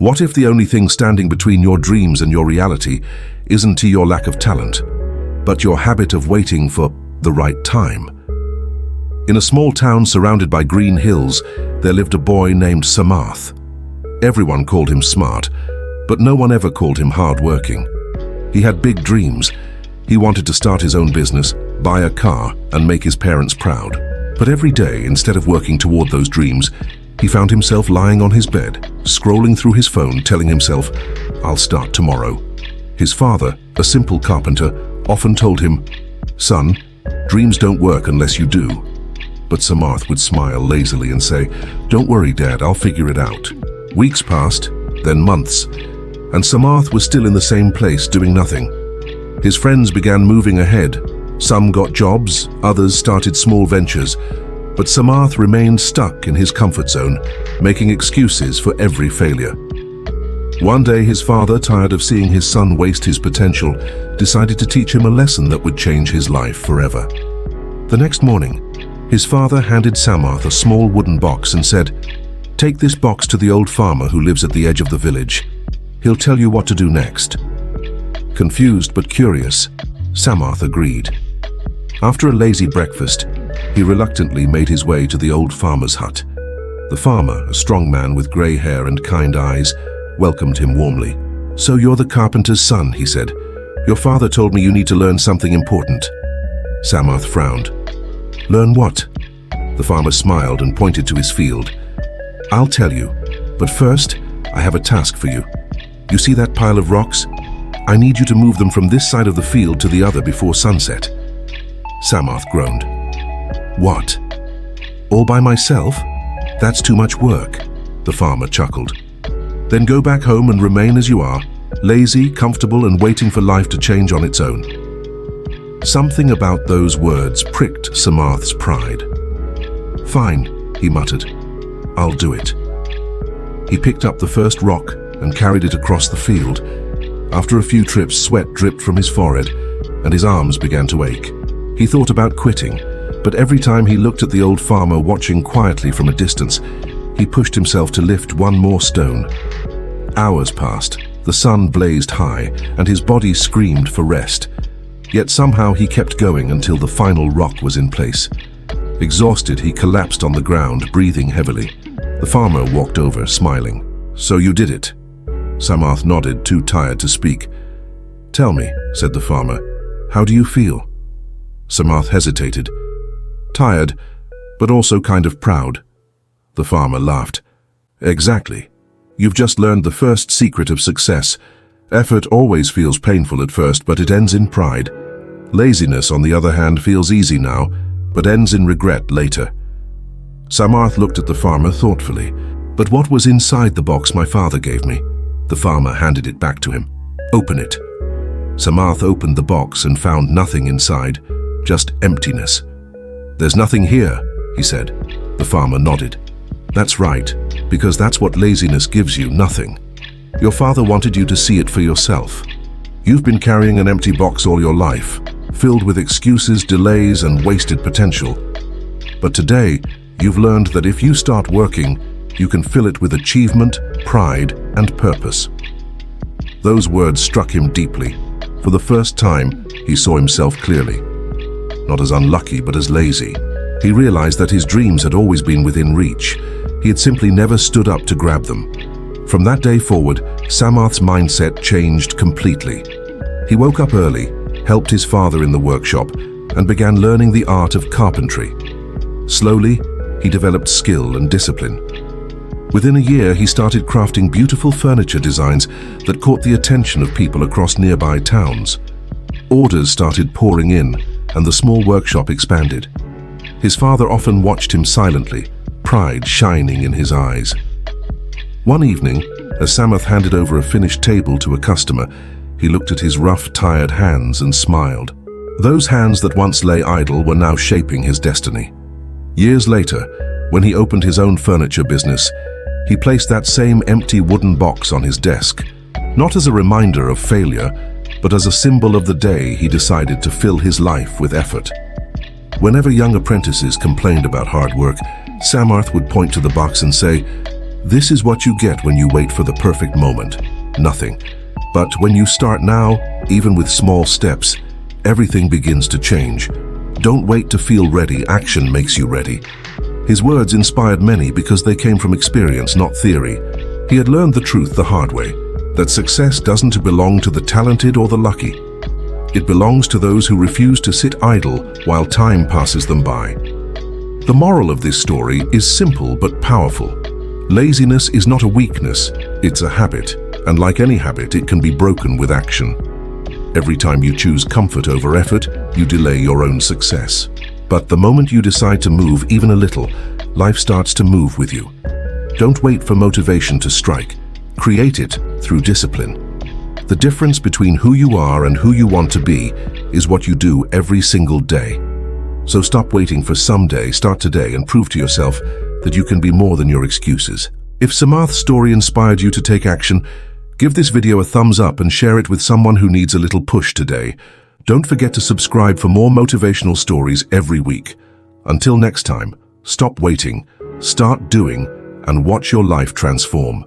What if the only thing standing between your dreams and your reality isn't your lack of talent, but your habit of waiting for the right time? In a small town surrounded by green hills, there lived a boy named Samarth. Everyone called him smart, but no one ever called him hard-working. He had big dreams. He wanted to start his own business, buy a car, and make his parents proud. But every day, instead of working toward those dreams, he found himself lying on his bed, scrolling through his phone, telling himself, "I'll start tomorrow." His father, a simple carpenter, often told him, "Son, dreams don't work unless you do." But Samarth would smile lazily and say, "Don't worry, Dad, I'll figure it out." Weeks passed, then months, and Samarth was still in the same place doing nothing. His friends began moving ahead. Some got jobs, others started small ventures, but Samarth remained stuck in his comfort zone, making excuses for every failure. One day, his father, tired of seeing his son waste his potential, decided to teach him a lesson that would change his life forever. The next morning, his father handed Samarth a small wooden box and said, "Take this box to the old farmer who lives at the edge of the village. He'll tell you what to do next." Confused but curious, Samarth agreed. After a lazy breakfast, he reluctantly made his way to the old farmer's hut. The farmer, a strong man with grey hair and kind eyes, welcomed him warmly. "So you're the carpenter's son," he said. "Your father told me you need to learn something important." Samarth frowned. "Learn what?" The farmer smiled and pointed to his field. "I'll tell you, but first, I have a task for you. You see that pile of rocks? I need you to move them from this side of the field to the other before sunset." Samarth groaned. "What? All by myself? That's too much work," the farmer chuckled. "Then go back home and remain as you are, lazy, comfortable, and waiting for life to change on its own." Something about those words pricked Samarth's pride. "Fine," he muttered. "I'll do it." He picked up the first rock and carried it across the field. After a few trips, sweat dripped from his forehead, and his arms began to ache. He thought about quitting, but every time he looked at the old farmer watching quietly from a distance, he pushed himself to lift one more stone. Hours passed, the sun blazed high, and his body screamed for rest. Yet somehow he kept going until the final rock was in place. Exhausted, he collapsed on the ground, breathing heavily. The farmer walked over, smiling. "So you did it?" Samarth nodded, too tired to speak. "Tell me," said the farmer, "how do you feel?" Samarth hesitated. "Tired, but also kind of proud." The farmer laughed. "Exactly. You've just learned the first secret of success. Effort always feels painful at first, but it ends in pride. Laziness, on the other hand, feels easy now, but ends in regret later." Samarth looked at the farmer thoughtfully. "But what was inside the box my father gave me?" The farmer handed it back to him. "Open it." Samarth opened the box and found nothing inside, just emptiness. "There's nothing here," he said. The farmer nodded. "That's right, because that's what laziness gives you, nothing. Your father wanted you to see it for yourself. You've been carrying an empty box all your life, filled with excuses, delays, and wasted potential. But today, you've learned that if you start working, you can fill it with achievement, pride, and purpose." Those words struck him deeply. For the first time, he saw himself clearly. Not as unlucky, but as lazy. He realized that his dreams had always been within reach. He had simply never stood up to grab them. From that day forward, Samarth's mindset changed completely. He woke up early, helped his father in the workshop, and began learning the art of carpentry. Slowly, he developed skill and discipline. Within a year, he started crafting beautiful furniture designs that caught the attention of people across nearby towns. Orders started pouring in, and the small workshop expanded. His father often watched him silently, pride shining in his eyes. One evening, as Samarth handed over a finished table to a customer, he looked at his rough, tired hands and smiled. Those hands that once lay idle were now shaping his destiny. Years later, when he opened his own furniture business, he placed that same empty wooden box on his desk, not as a reminder of failure, but as a symbol of the day he decided to fill his life with effort. Whenever young apprentices complained about hard work, Samarth would point to the box and say, This is what you get when you wait for the perfect moment. Nothing. But when you start now, even with small steps, everything begins to change. Don't wait to feel ready, action makes you ready. His words inspired many because they came from experience, not theory. He had learned the truth the hard way, that success doesn't belong to the talented or the lucky. It belongs to those who refuse to sit idle while time passes them by. The moral of this story is simple but powerful. Laziness is not a weakness, it's a habit, and like any habit, it can be broken with action. Every time you choose comfort over effort, you delay your own success. But the moment you decide to move even a little, life starts to move with you. Don't wait for motivation to strike. Create it through discipline. The difference between who you are and who you want to be is what you do every single day. So stop waiting for someday, start today and prove to yourself that you can be more than your excuses. If Samath's story inspired you to take action, give this video a thumbs up and share it with someone who needs a little push today. Don't forget to subscribe for more motivational stories every week. Until next time, stop waiting, start doing, and watch your life transform.